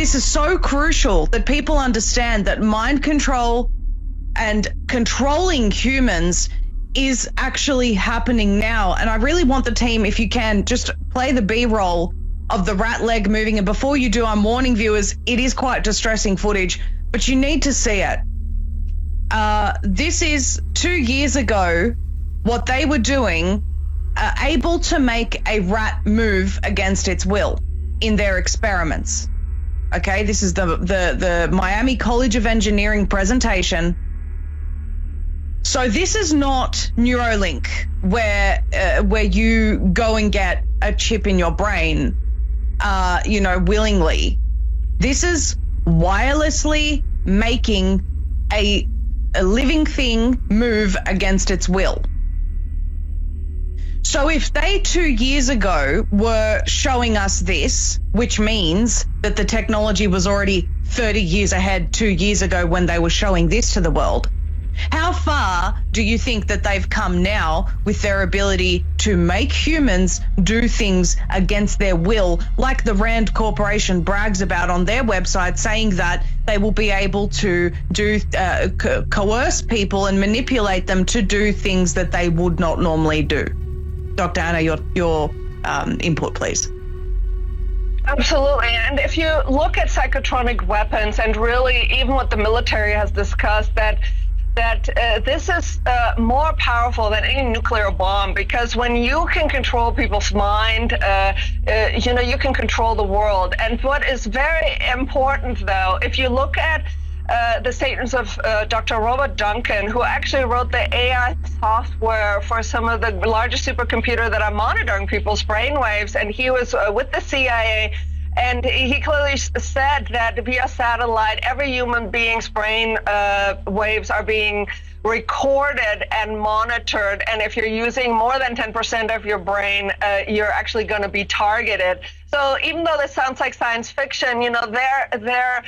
This is so crucial that people understand that mind control and controlling humans is actually happening now. And I really want the team, if you can, just play the B-roll of the rat leg moving. And before you do, I'm warning viewers, it is quite distressing footage, but you need to see it. This is 2 years ago, what they were doing, able to make a rat move against its will in their experiments. Okay, this is the Miami College of Engineering presentation. So this is not Neuralink, where you go and get a chip in your brain, willingly. This is wirelessly making a living thing move against its will. So if they 2 years ago were showing us this, which means that the technology was already 30 years ahead 2 years ago when they were showing this to the world, how far do you think that they've come now with their ability to make humans do things against their will, like the Rand Corporation brags about on their website, saying that they will be able to do coerce people and manipulate them to do things that they would not normally do? Dr. Anna, your input, please. Absolutely. And if you look at psychotronic weapons, and really even what the military has discussed, that this is more powerful than any nuclear bomb, because when you can control people's mind, you can control the world. And what is very important, though, if you look at the statements of Dr. Robert Duncan, who actually wrote the AI software for some of the largest supercomputer that are monitoring people's brainwaves, and he was with the CIA, and he clearly said that via satellite, every human being's brain waves are being recorded and monitored, and if you're using more than 10% of your brain, you're actually going to be targeted. So even though this sounds like science fiction, their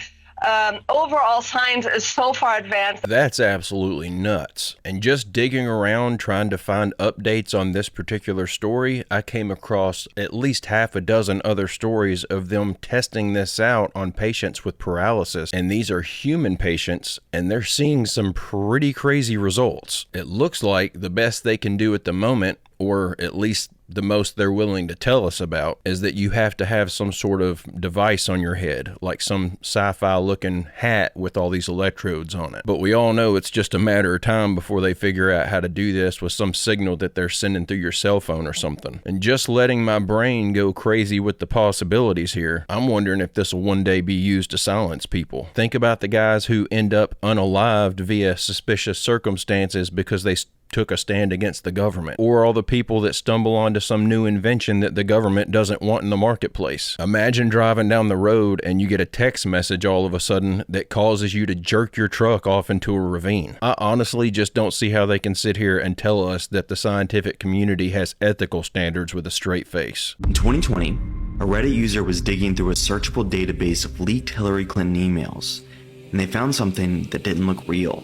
overall science is so far advanced. That's absolutely nuts. And just digging around trying to find updates on this particular story, I came across at least half a dozen other stories of them testing this out on patients with paralysis. And these are human patients, and they're seeing some pretty crazy results. It looks like the best they can do at the moment, or at least the most they're willing to tell us about, is that you have to have some sort of device on your head, like some sci-fi looking hat with all these electrodes on it. But we all know it's just a matter of time before they figure out how to do this with some signal that they're sending through your cell phone or something. And just letting my brain go crazy with the possibilities here, I'm wondering if this will one day be used to silence people. Think about the guys who end up unalived via suspicious circumstances because they took a stand against the government, or all the people that stumble onto some new invention that the government doesn't want in the marketplace. Imagine driving down the road and you get a text message all of a sudden that causes you to jerk your truck off into a ravine. I honestly just don't see how they can sit here and tell us that the scientific community has ethical standards with a straight face. In 2020, a Reddit user was digging through a searchable database of leaked Hillary Clinton emails, and they found something that didn't look real.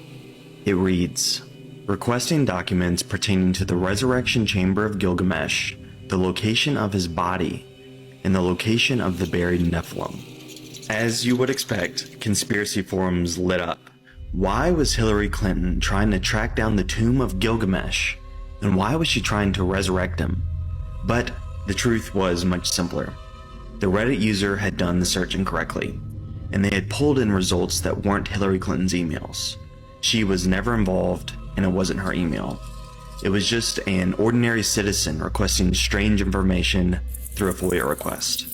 It reads, requesting documents pertaining to the resurrection chamber of Gilgamesh, the location of his body, and the location of the buried Nephilim. As you would expect, conspiracy forums lit up. Why was Hillary Clinton trying to track down the tomb of Gilgamesh? And why was she trying to resurrect him? But the truth was much simpler. The Reddit user had done the search incorrectly, and they had pulled in results that weren't Hillary Clinton's emails. She was never involved, and it wasn't her email. It was just an ordinary citizen requesting strange information through a FOIA request.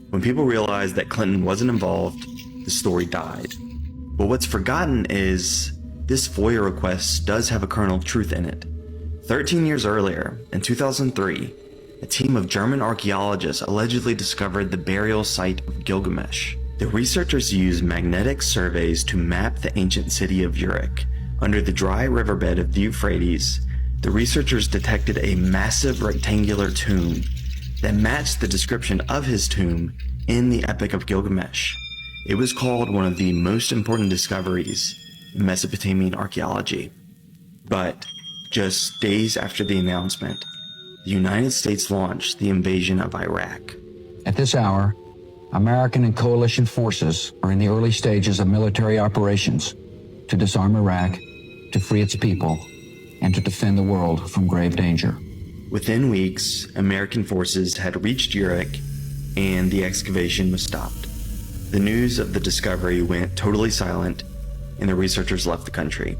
When people realized that Clinton wasn't involved, the story died. But what's forgotten is this FOIA request does have a kernel of truth in it. 13 years earlier, in 2003, a team of German archaeologists allegedly discovered the burial site of Gilgamesh. The researchers used magnetic surveys to map the ancient city of Uruk. Under the dry riverbed of the Euphrates, the researchers detected a massive rectangular tomb that matched the description of his tomb in the Epic of Gilgamesh. It was called one of the most important discoveries in Mesopotamian archaeology. But just days after the announcement, the United States launched the invasion of Iraq. At this hour, American and coalition forces are in the early stages of military operations to disarm Iraq, to free its people, and to defend the world from grave danger. Within weeks, American forces had reached Uruk, and the excavation was stopped. The news of the discovery went totally silent, and the researchers left the country.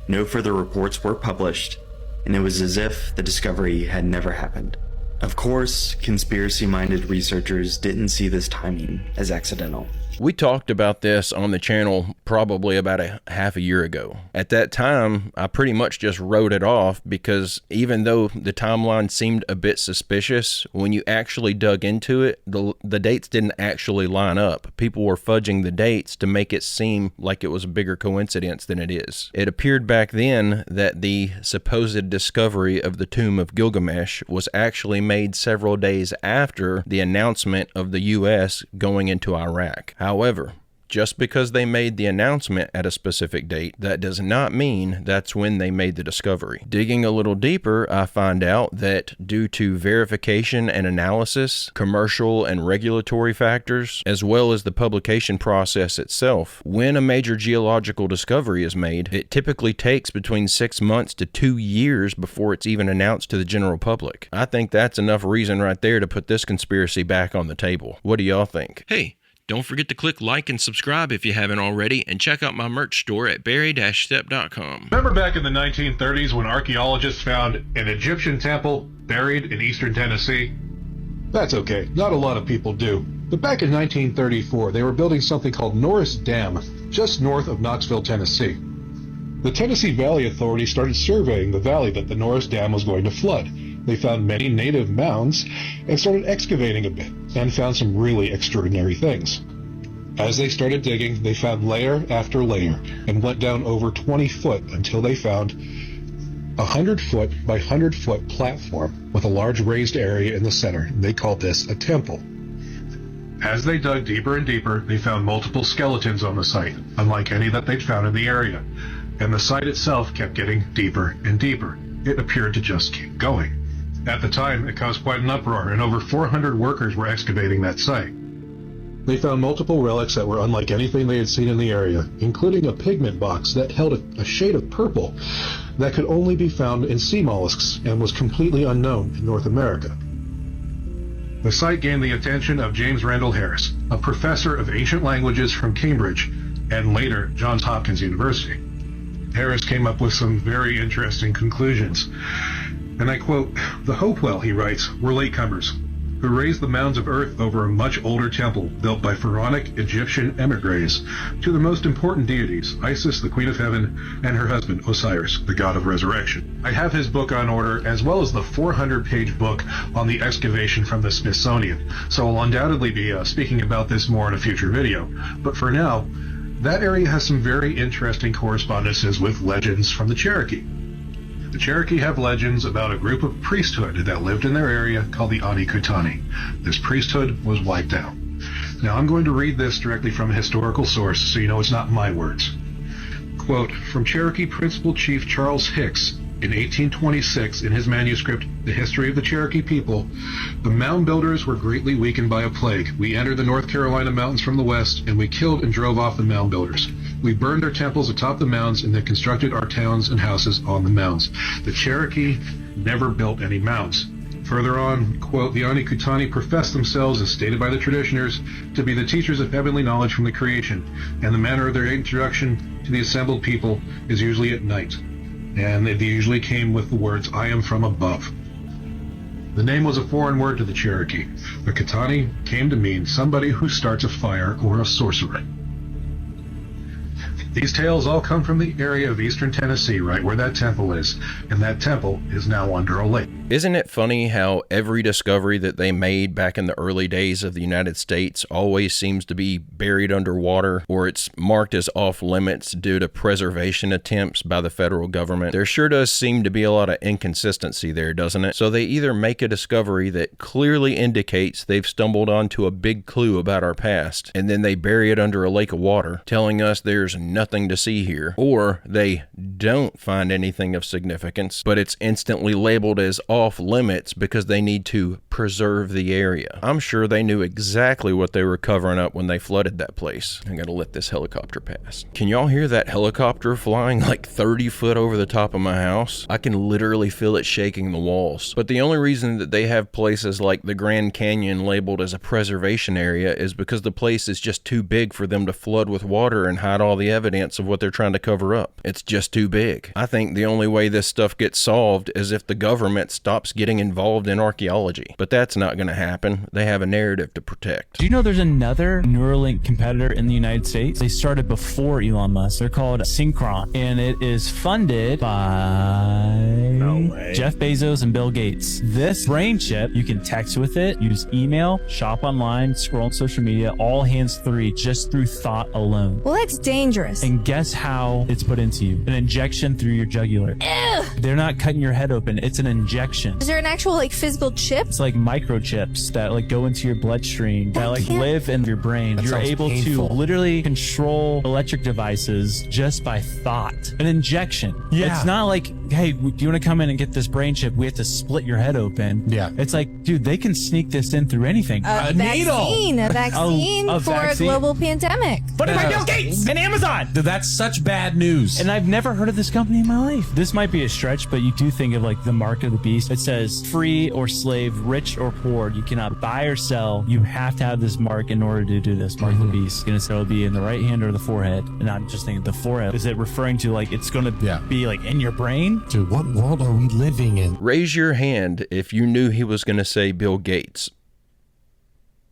No further reports were published, and it was as if the discovery had never happened. Of course, conspiracy-minded researchers didn't see this timing as accidental. We talked about this on the channel probably about half a year ago. At that time, I pretty much just wrote it off because even though the timeline seemed a bit suspicious, when you actually dug into it, the dates didn't actually line up. People were fudging the dates to make it seem like it was a bigger coincidence than it is. It appeared back then that the supposed discovery of the Tomb of Gilgamesh was actually made several days after the announcement of the U.S. going into Iraq. However, just because they made the announcement at a specific date, that does not mean that's when they made the discovery. Digging a little deeper, I find out that due to verification and analysis, commercial and regulatory factors, as well as the publication process itself, when a major geological discovery is made, it typically takes between 6 months to 2 years before it's even announced to the general public. I think that's enough reason right there to put this conspiracy back on the table. What do y'all think? Hey, don't forget to click like and subscribe if you haven't already, and check out my merch store at berry-stepp.com. Remember back in the 1930s when archaeologists found an Egyptian temple buried in eastern Tennessee? That's okay, not a lot of people do. But back in 1934, they were building something called Norris Dam, just north of Knoxville, Tennessee. The Tennessee Valley Authority started surveying the valley that the Norris Dam was going to flood. They found many native mounds and started excavating a bit and found some really extraordinary things. As they started digging, they found layer after layer and went down over 20 foot until they found a 100-foot by 100-foot platform with a large raised area in the center. They called this a temple. As they dug deeper and deeper, they found multiple skeletons on the site, unlike any that they'd found in the area. And the site itself kept getting deeper and deeper. It appeared to just keep going. At the time, it caused quite an uproar, and over 400 workers were excavating that site. They found multiple relics that were unlike anything they had seen in the area, including a pigment box that held a shade of purple that could only be found in sea mollusks and was completely unknown in North America. The site gained the attention of James Randall Harris, a professor of ancient languages from Cambridge and later Johns Hopkins University. Harris came up with some very interesting conclusions. And I quote, "The Hopewell," he writes, "were latecomers who raised the mounds of earth over a much older temple built by pharaonic Egyptian emigres to the most important deities, Isis, the Queen of Heaven, and her husband, Osiris, the god of resurrection." I have his book on order, as well as the 400-page book on the excavation from the Smithsonian, so I'll undoubtedly be speaking about this more in a future video. But for now, that area has some very interesting correspondences with legends from the Cherokee. The Cherokee have legends about a group of priesthood that lived in their area called the Ani-Kutani. This priesthood was wiped out. Now I'm going to read this directly from a historical source so you know it's not my words. Quote, from Cherokee Principal Chief Charles Hicks in 1826 in his manuscript, The History of the Cherokee People, the mound builders were greatly weakened by a plague. We entered the North Carolina mountains from the west, and we killed and drove off the mound builders. We burned our temples atop the mounds and then constructed our towns and houses on the mounds. The Cherokee never built any mounds. Further on, quote, the Ani-Kutani profess themselves, as stated by the traditioners, to be the teachers of heavenly knowledge from the creation, and the manner of their introduction to the assembled people is usually at night. And they usually came with the words, I am from above. The name was a foreign word to the Cherokee. The Kutani came to mean somebody who starts a fire or a sorcerer. These tales all come from the area of eastern Tennessee, right where that temple is, and that temple is now under a lake. Isn't it funny how every discovery that they made back in the early days of the United States always seems to be buried underwater, or it's marked as off limits due to preservation attempts by the federal government? There sure does seem to be a lot of inconsistency there, doesn't it? So they either make a discovery that clearly indicates they've stumbled onto a big clue about our past, and then they bury it under a lake of water, telling us there's nothing to see here, or they don't find anything of significance, but it's instantly labeled as off limits because they need to preserve the area. I'm sure they knew exactly what they were covering up when they flooded that place. I gotta let this helicopter pass. Can y'all hear that helicopter flying like 30 foot over the top of my house? I can literally feel it shaking the walls. But the only reason that they have places like the Grand Canyon labeled as a preservation area is because the place is just too big for them to flood with water and hide all the evidence of what they're trying to cover up. It's just too big. I think the only way this stuff gets solved is if the government stops getting involved in archaeology. But that's not going to happen. They have a narrative to protect. Do you know there's another Neuralink competitor in the United States? They started before Elon Musk. They're called Synchron, and it is funded by Jeff Bezos and Bill Gates. This brain chip, you can text with it, use email, shop online, scroll on social media, all hands-free, just through thought alone. Well, that's dangerous. And guess how it's put into you? An injection through your jugular. Ew. They're not cutting your head open. It's an injection. Is there an actual like physical chip? It's like microchips that like go into your bloodstream that like live in your brain. You're able to literally control electric devices just by thought. An injection. Yeah. It's not like, hey, do you want to come in and get this brain chip? We have to split your head open. Yeah. It's like, dude, they can sneak this in through anything. A vaccine for a global pandemic. Funded by Bill Gates and Amazon. That's such bad news. And I've never heard of this company in my life. This might be a stretch, but you do think of like the mark of the beast. It says free or slave, rich or poor. You cannot buy or sell. You have to have this mark in order to do this. Mark of the beast. And so it'll be in the right hand or the forehead. And I'm just thinking the forehead. Is it referring to like it's going to be like in your brain? Dude, what world are we living in? Raise your hand if you knew he was going to say Bill Gates.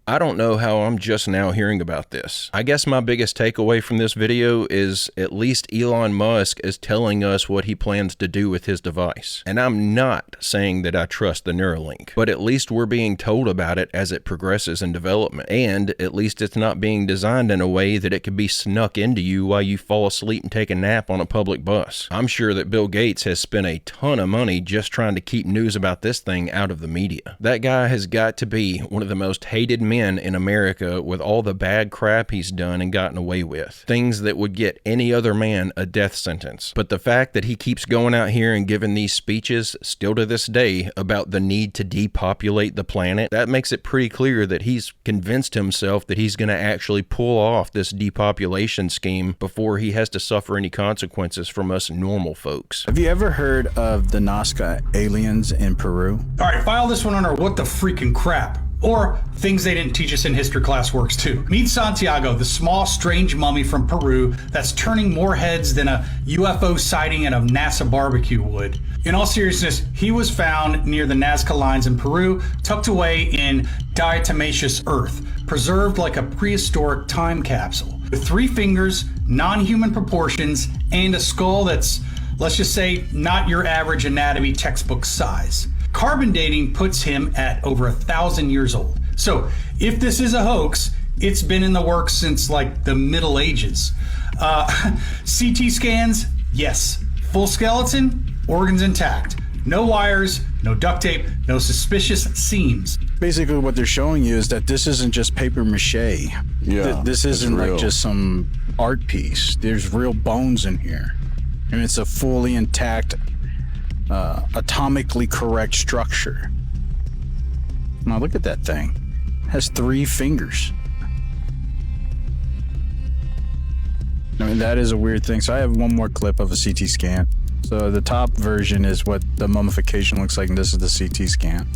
I don't know how I'm just now hearing about this. I guess my biggest takeaway from this video is at least Elon Musk is telling us what he plans to do with his device. And I'm not saying that I trust the Neuralink, but at least we're being told about it as it progresses in development. And at least it's not being designed in a way that it could be snuck into you while you fall asleep and take a nap on a public bus. I'm sure that Bill Gates has spent a ton of money just trying to keep news about this thing out of the media. That guy has got to be one of the most hated men in America with all the bad crap he's done and gotten away with. Things that would get any other man a death sentence. But the fact that he keeps going out here and giving these speeches still to this day about the need to depopulate the planet, that makes it pretty clear that he's convinced himself that he's going to actually pull off this depopulation scheme before he has to suffer any consequences from us normal folks. Have you ever heard of the Nazca aliens in Peru? All right, file this one under what the freaking crap. Or things they didn't teach us in history class works too. Meet Santiago, the small, strange mummy from Peru that's turning more heads than a UFO sighting at a NASA barbecue would. In all seriousness, he was found near the Nazca lines in Peru, tucked away in diatomaceous earth, preserved like a prehistoric time capsule. With 3 fingers, non-human proportions, and a skull that's, let's just say, not your average anatomy textbook size. Carbon dating puts him at over 1,000 years old. So if this is a hoax, it's been in the works since like the Middle Ages. CT scans, yes. Full skeleton, organs intact. No wires, no duct tape, no suspicious seams. Basically what they're showing you is that this isn't just paper mache. Yeah, this isn't like just some art piece. There's real bones in here. And it's a fully intact atomically correct structure. Now look at that thing. It has 3 fingers. I mean, that is a weird thing. So I have one more clip of a CT scan. So the top version is what the mummification looks like, and this is the CT scan.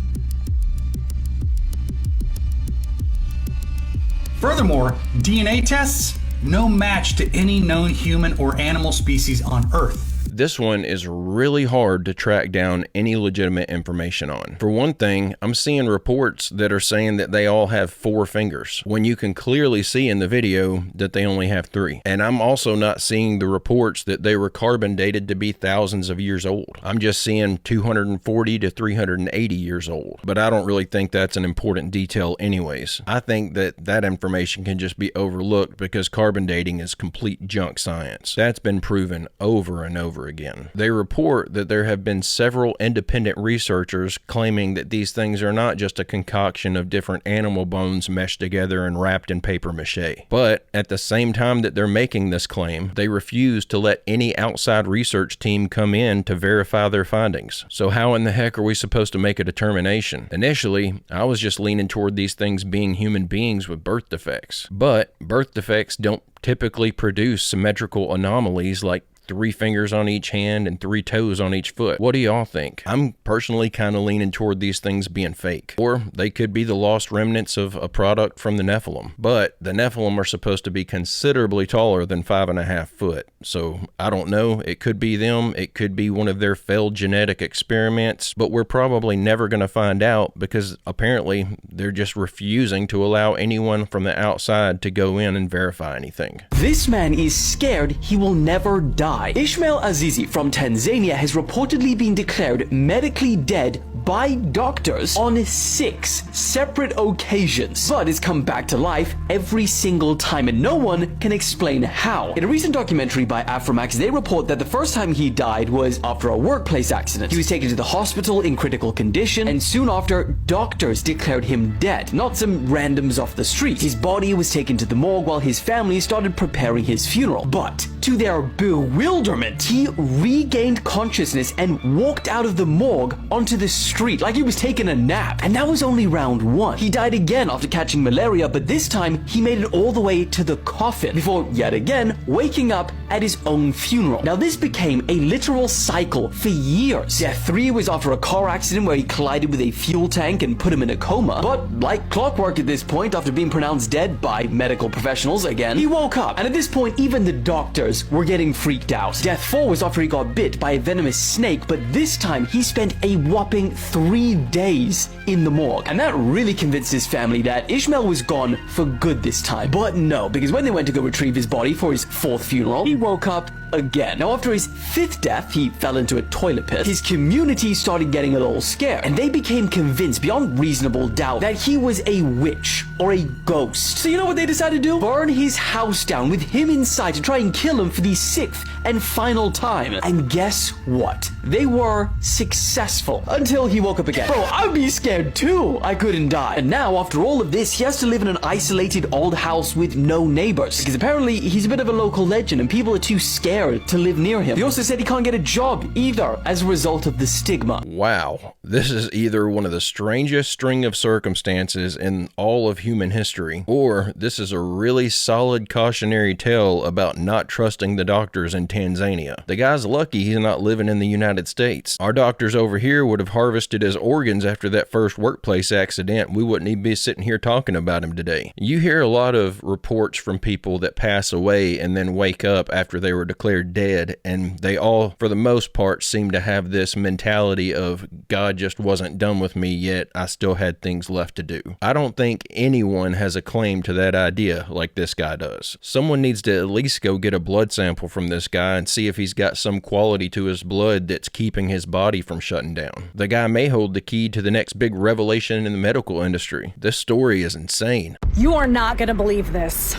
Furthermore, DNA tests, no match to any known human or animal species on Earth. This one is really hard to track down any legitimate information on. For one thing, I'm seeing reports that are saying that they all have 4 fingers, when you can clearly see in the video that they only have 3. And I'm also not seeing the reports that they were carbon dated to be thousands of years old. I'm just seeing 240 to 380 years old. But I don't really think that's an important detail anyways. I think that that information can just be overlooked because carbon dating is complete junk science. That's been proven over and over over again. They report that there have been several independent researchers claiming that these things are not just a concoction of different animal bones meshed together and wrapped in paper mache. But at the same time that they're making this claim, they refuse to let any outside research team come in to verify their findings. So how in the heck are we supposed to make a determination? Initially, I was just leaning toward these things being human beings with birth defects. But birth defects don't typically produce symmetrical anomalies like 3 fingers on each hand and 3 toes on each foot. What do y'all think? I'm personally kind of leaning toward these things being fake. Or they could be the lost remnants of a product from the Nephilim. But the Nephilim are supposed to be considerably taller than 5.5 foot. So I don't know. It could be them. It could be one of their failed genetic experiments. But we're probably never going to find out because apparently they're just refusing to allow anyone from the outside to go in and verify anything. This man is scared he will never die. Ismail Azizi from Tanzania has reportedly been declared medically dead by doctors on 6 separate occasions, but has come back to life every single time, and no one can explain how. In a recent documentary by Aframax, they report that the first time he died was after a workplace accident. He was taken to the hospital in critical condition, and soon after, doctors declared him dead, not some randoms off the street. His body was taken to the morgue while his family started preparing his funeral. But to their bewilderment, he regained consciousness and walked out of the morgue onto the street like he was taking a nap. And that was only round 1. He died again after catching malaria, but this time he made it all the way to the coffin before yet again waking up at his own funeral. Now this became a literal cycle for years. Death 3 was after a car accident where he collided with a fuel tank and put him in a coma. But like clockwork at this point, after being pronounced dead by medical professionals again, he woke up. And at this point, even the doctors were getting freaked out. Death 4 was after he got bit by a venomous snake, but this time he spent a whopping 3 days in the morgue. And that really convinced his family that Ishmael was gone for good this time. But no, because when they went to go retrieve his body for his 4th funeral, he woke up again. Now after his 5th death, he fell into a toilet pit. His community started getting a little scared, and they became convinced beyond reasonable doubt that he was a witch or a ghost. So you know what they decided to do? Burn his house down with him inside to try and kill him for the 6th and final time. And guess what? They were successful until he woke up again. Bro, I'd be scared too. I couldn't die. And now after all of this, he has to live in an isolated old house with no neighbors, because apparently he's a bit of a local legend and people are too scared to live near him. He also said he can't get a job either as a result of the stigma. Wow. This is either one of the strangest string of circumstances in all of human history, or this is a really solid cautionary tale about not trusting the doctors in Tanzania. The guy's lucky he's not living in the United States. Our doctors over here would have harvested his organs after that first workplace accident. We wouldn't even be sitting here talking about him today. You hear a lot of reports from people that pass away and then wake up after they were declared dead, and they all, for the most part, seem to have this mentality of God just wasn't done with me yet, I still had things left to do. I don't think anyone has a claim to that idea like this guy does. Someone needs to at least go get a blood sample from this guy and see if he's got some quality to his blood that's keeping his body from shutting down. The guy may hold the key to the next big revelation in the medical industry. This story is insane. You are not going to believe this.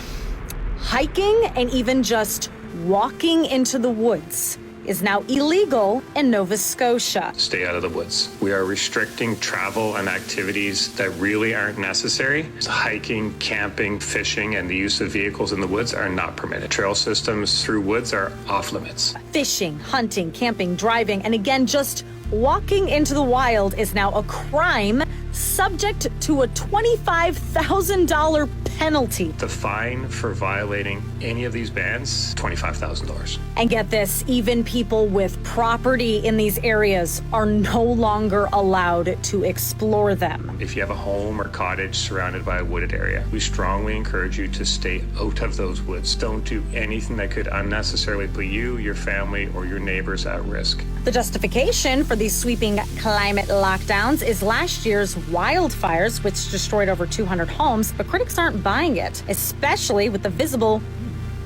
Hiking and even just walking into the woods is now illegal in Nova Scotia. Stay out of the woods. We are restricting travel and activities that really aren't necessary. Hiking, camping, fishing, and the use of vehicles in the woods are not permitted. Trail systems through woods are off limits. Fishing, hunting, camping, driving, and again, just walking into the wild is now a crime, subject to a $25,000 penalty. The fine for violating any of these bans, $25,000. And get this, even people with property in these areas are no longer allowed to explore them. If you have a home or cottage surrounded by a wooded area, we strongly encourage you to stay out of those woods. Don't do anything that could unnecessarily put you, your family, or your neighbors at risk. The justification for these sweeping climate lockdowns is last year's wildfires, which destroyed over 200 homes, but critics aren't buying it, especially with the visible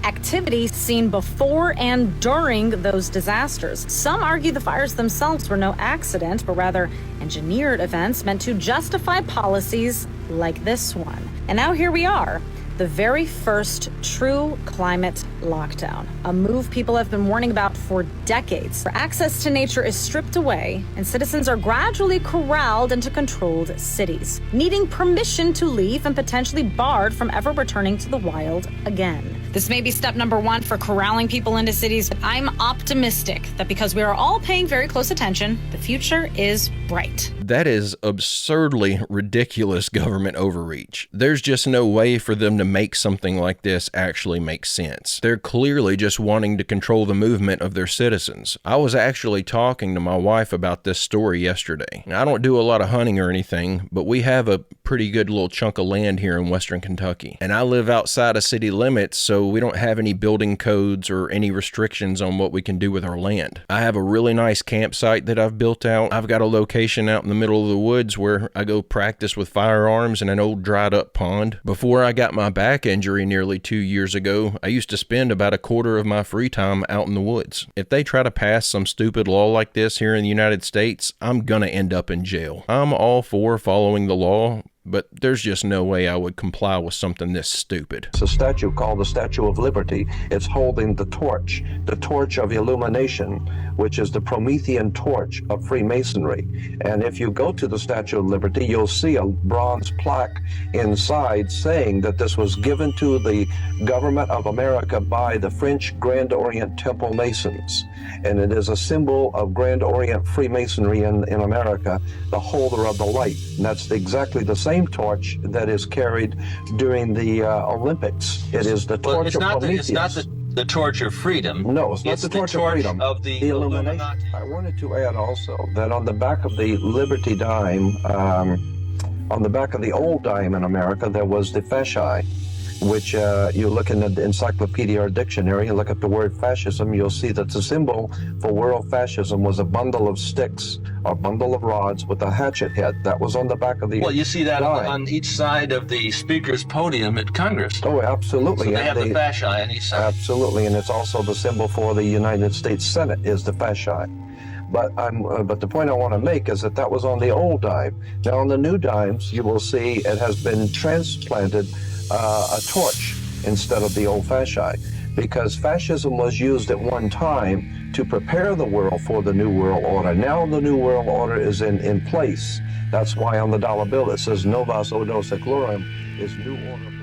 activity seen before and during those disasters. Some argue the fires themselves were no accident, but rather engineered events meant to justify policies like this one. And now here we are, the very first true climate lockdown, a move people have been warning about for decades. Access to nature is stripped away, and citizens are gradually corralled into controlled cities, needing permission to leave and potentially barred from ever returning to the wild again. This may be step number one for corralling people into cities, but I'm optimistic that because we are all paying very close attention, the future is bright. That is absurdly ridiculous government overreach. There's just no way for them to make something like this actually make sense. They're clearly just wanting to control the movement of their citizens. I was actually talking to my wife about this story yesterday. I don't do a lot of hunting or anything, but we have a pretty good little chunk of land here in western Kentucky. And I live outside of city limits, so we don't have any building codes or any restrictions on what we can do with our land. I have a really nice campsite that I've built out. I've got a location out in the middle of the woods where I go practice with firearms in an old dried up pond. Before I got my back injury nearly 2 years ago, I used to spend about a quarter of my free time out in the woods. If they try to pass some stupid law like this here in the United States, I'm gonna end up in jail. I'm all for following the law, but there's just no way I would comply with something this stupid. It's a statue called the Statue of Liberty. It's holding the torch of illumination, which is the Promethean torch of Freemasonry. And if you go to the Statue of Liberty, you'll see a bronze plaque inside saying that this was given to the government of America by the French Grand Orient Temple Masons. And it is a symbol of Grand Orient Freemasonry in America, the holder of the light. And that's exactly the same torch that is carried during the Olympics. It is the torch of Prometheus. It's not the torch of freedom. No, it's not the torch of freedom. Of the illumination. I wanted to add also that on the back of the Liberty dime, on the back of the old dime in America, there was the fasci, which you look in the encyclopedia or dictionary, you look at the word fascism, you'll see that the symbol for world fascism was a bundle of sticks, a bundle of rods with a hatchet head. That was on the back of the Well, you see that on each side of the speaker's podium at Congress. Oh, absolutely. So they have the fasci on each side. Absolutely, and it's also the symbol for the United States Senate is the fasci. But the point I want to make is that was on the old dime. Now on the new dimes, you will see it has been transplanted a torch instead of the old fasci, because fascism was used at one time to prepare the world for the New World Order. Now the New World Order is in place. That's why on the dollar bill it says Novus Ordo Seclorum is New Order.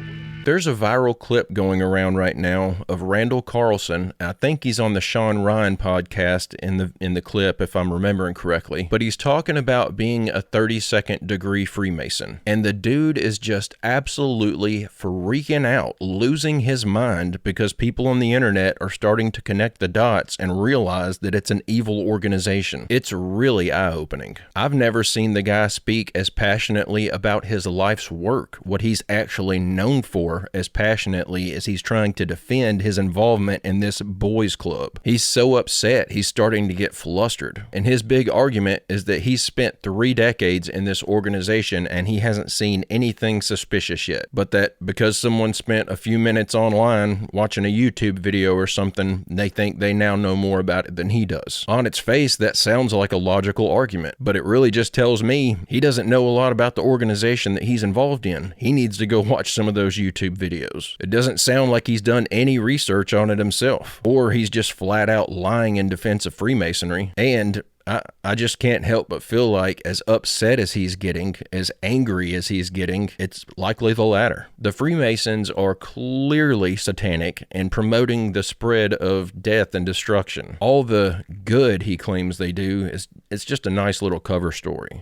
There's a viral clip going around right now of Randall Carlson. I think he's on the Sean Ryan podcast in the clip, if I'm remembering correctly. But he's talking about being a 32nd degree Freemason. And the dude is just absolutely freaking out, losing his mind because people on the internet are starting to connect the dots and realize that it's an evil organization. It's really eye-opening. I've never seen the guy speak as passionately about his life's work, what he's actually known for, as passionately as he's trying to defend his involvement in this boys club. He's so upset, he's starting to get flustered. And his big argument is that he's spent 3 decades in this organization and he hasn't seen anything suspicious yet. But that because someone spent a few minutes online watching a YouTube video or something, they think they now know more about it than he does. On its face, that sounds like a logical argument, but it really just tells me he doesn't know a lot about the organization that he's involved in. He needs to go watch some of those YouTube videos. It doesn't sound like he's done any research on it himself, or he's just flat out lying in defense of Freemasonry. And I just can't help but feel like as upset as he's getting, as angry as he's getting, it's likely the latter. The Freemasons are clearly satanic and promoting the spread of death and destruction. All the good he claims they do it's just a nice little cover story.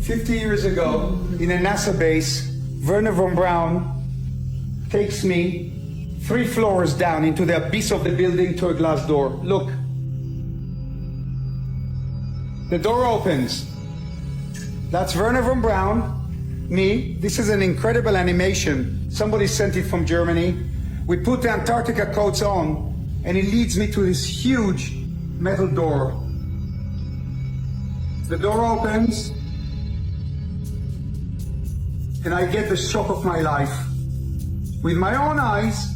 50 years ago, in a NASA base, Veron Brown takes me 3 floors down into the abyss of the building to a glass door. Look. The door opens. That's Veron Brown, me. This is an incredible animation. Somebody sent it from Germany. We put the Antarctica coats on, and it leads me to this huge metal door. The door opens, and I get the shock of my life. With my own eyes,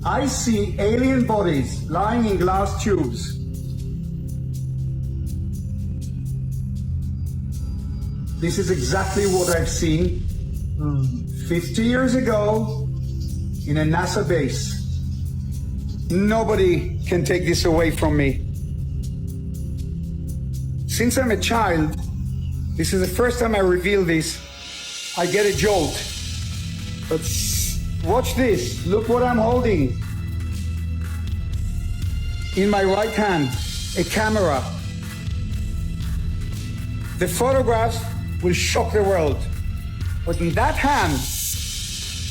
I see alien bodies lying in glass tubes. This is exactly what I've seen 50 years ago in a NASA base. Nobody can take this away from me. Since I'm a child, this is the first time I reveal this, I get a jolt. But watch this, look what I'm holding. In my right hand, a camera. The photographs will shock the world. But in that hand,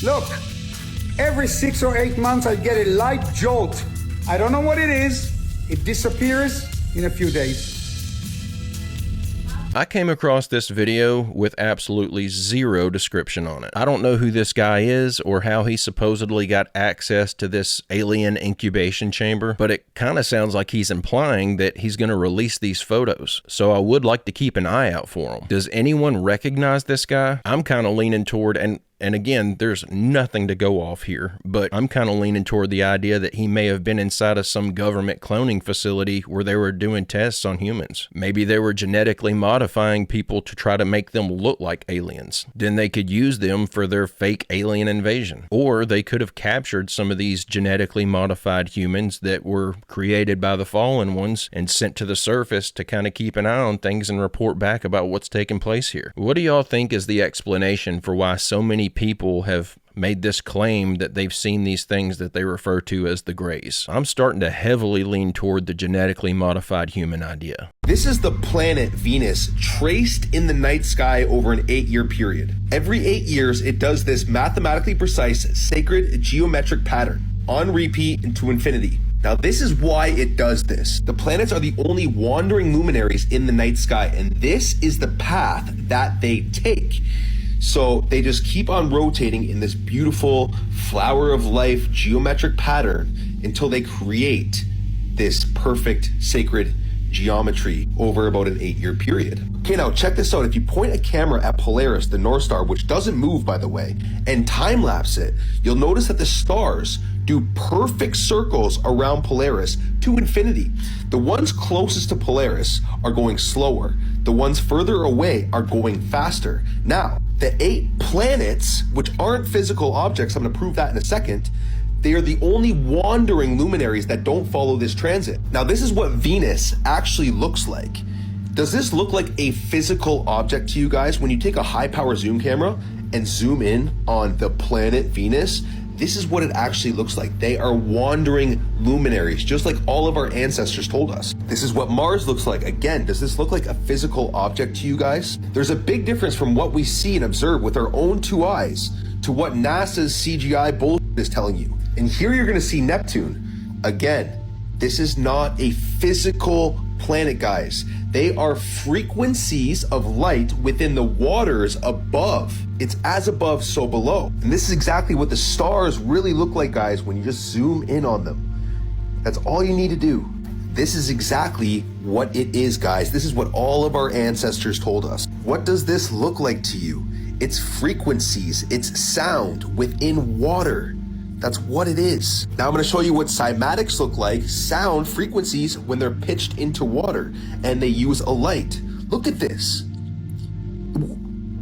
look, every 6 or 8 months I get a light jolt. I don't know what it is. It disappears in a few days. I came across this video with absolutely zero description on it. I don't know who this guy is or how he supposedly got access to this alien incubation chamber, but it kind of sounds like he's implying that he's going to release these photos. So I would like to keep an eye out for him. Does anyone recognize this guy? I'm kind of leaning toward, and again, there's nothing to go off here, but I'm kind of leaning toward the idea that he may have been inside of some government cloning facility where they were doing tests on humans. Maybe they were genetically modifying people to try to make them look like aliens. Then they could use them for their fake alien invasion. Or they could have captured some of these genetically modified humans that were created by the fallen ones and sent to the surface to kind of keep an eye on things and report back about what's taking place here. What do y'all think is the explanation for why so many people have made this claim that they've seen these things that they refer to as the Greys? I'm starting to heavily lean toward the genetically modified human idea. This is the planet Venus traced in the night sky over an 8-year period. Every 8 years, it does this mathematically precise, sacred geometric pattern on repeat into infinity. Now, this is why it does this. The planets are the only wandering luminaries in the night sky, and this is the path that they take. So they just keep on rotating in this beautiful flower of life geometric pattern until they create this perfect sacred geometry over about an 8-year period. Okay, now check this out. If you point a camera at Polaris, the North Star, which doesn't move, by the way, and time-lapse it, you'll notice that the stars do perfect circles around Polaris to infinity. The ones closest to Polaris are going slower. The ones further away are going faster. Now, the 8 planets, which aren't physical objects, I'm going to prove that in a second, they are the only wandering luminaries that don't follow this transit. Now, this is what Venus actually looks like. Does this look like a physical object to you guys? When you take a high-power zoom camera and zoom in on the planet Venus, this is what it actually looks like. They are wandering luminaries, just like all of our ancestors told us. This is what Mars looks like. Again, does this look like a physical object to you guys? There's a big difference from what we see and observe with our own 2 eyes to what NASA's CGI bullshit is telling you. And here you're gonna see Neptune. Again, this is not a physical planet, guys. They are frequencies of light within the waters above. It's as above, so below. And this is exactly what the stars really look like, guys, when you just zoom in on them. That's all you need to do. This is exactly what it is, guys. This is what all of our ancestors told us. What does this look like to you? It's frequencies, it's sound within water. That's what it is. Now I'm going to show you what cymatics look like, sound frequencies when they're pitched into water and they use a light. Look at this.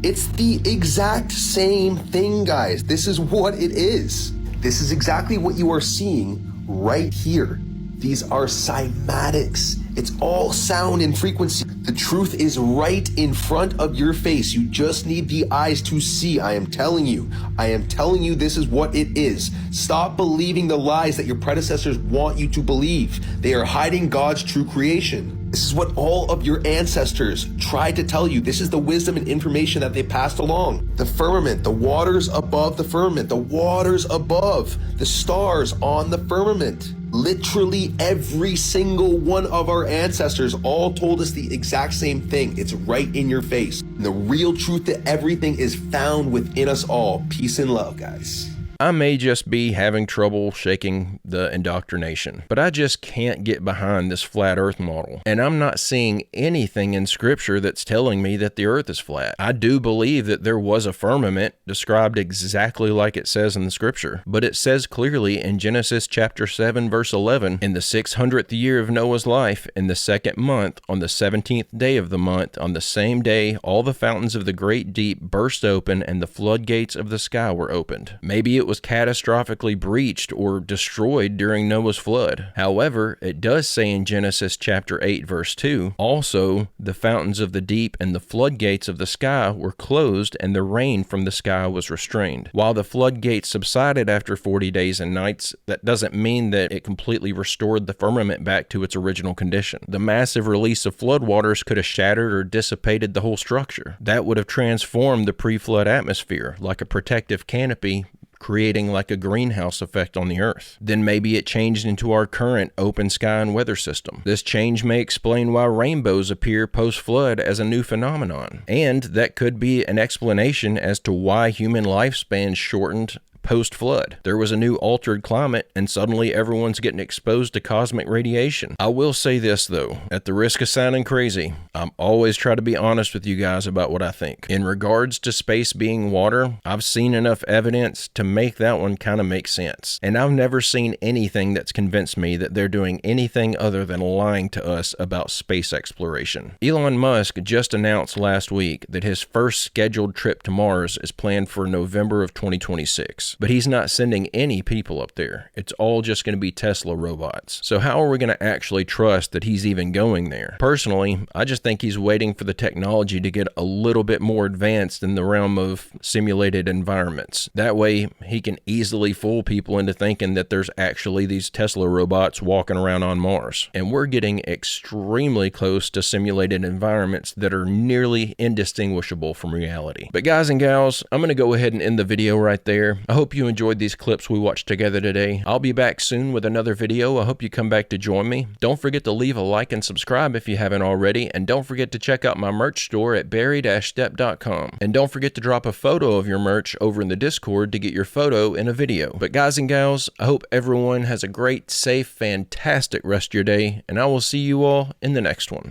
It's the exact same thing, guys. This is what it is. This is exactly what you are seeing right here. These are cymatics. It's all sound and frequency. The truth is right in front of your face. You just need the eyes to see. I am telling you. I am telling you this is what it is. Stop believing the lies that your predecessors want you to believe. They are hiding God's true creation. This is what all of your ancestors tried to tell you. This is the wisdom and information that they passed along. The firmament, the waters above the firmament, the waters above, the stars on the firmament. Literally every single one of our ancestors all told us the exact same thing. It's right in your face. And the real truth to everything is found within us all. Peace and love, guys. I may just be having trouble shaking the indoctrination, but I just can't get behind this flat earth model. And I'm not seeing anything in scripture that's telling me that the earth is flat. I do believe that there was a firmament described exactly like it says in the scripture, but it says clearly in Genesis chapter 7 verse 11, in the 600th year of Noah's life, in the 2nd month, on the 17th day of the month, on the same day, all the fountains of the great deep burst open and the floodgates of the sky were opened. Maybe it it was catastrophically breached or destroyed during Noah's flood. However, it does say in Genesis chapter 8 verse 2, also the fountains of the deep and the floodgates of the sky were closed and the rain from the sky was restrained. While the floodgates subsided after 40 days and nights, that doesn't mean that it completely restored the firmament back to its original condition. The massive release of floodwaters could have shattered or dissipated the whole structure. That would have transformed the pre-flood atmosphere like a protective canopy, creating like a greenhouse effect on the earth. Then maybe it changed into our current open sky and weather system. This change may explain why rainbows appear post-flood as a new phenomenon. And that could be an explanation as to why human lifespans shortened post-flood. There was a new altered climate and suddenly everyone's getting exposed to cosmic radiation. I will say this though, at the risk of sounding crazy, I'm always try to be honest with you guys about what I think. In regards to space being water, I've seen enough evidence to make that one kind of make sense. And I've never seen anything that's convinced me that they're doing anything other than lying to us about space exploration. Elon Musk just announced last week that his first scheduled trip to Mars is planned for November of 2026. But he's not sending any people up there. It's all just going to be Tesla robots. So how are we going to actually trust that he's even going there? Personally, I just think he's waiting for the technology to get a little bit more advanced in the realm of simulated environments. That way, he can easily fool people into thinking that there's actually these Tesla robots walking around on Mars. And we're getting extremely close to simulated environments that are nearly indistinguishable from reality. But guys and gals, I'm going to go ahead and end the video right there. I hope you enjoyed these clips we watched together today. I'll be back soon with another video. I hope you come back to join me. Don't forget to leave a like and subscribe if you haven't already. And don't forget to check out my merch store at barry-stepp.com. And don't forget to drop a photo of your merch over in the Discord to get your photo in a video. But guys and gals, I hope everyone has a great, safe, fantastic rest of your day. And I will see you all in the next one.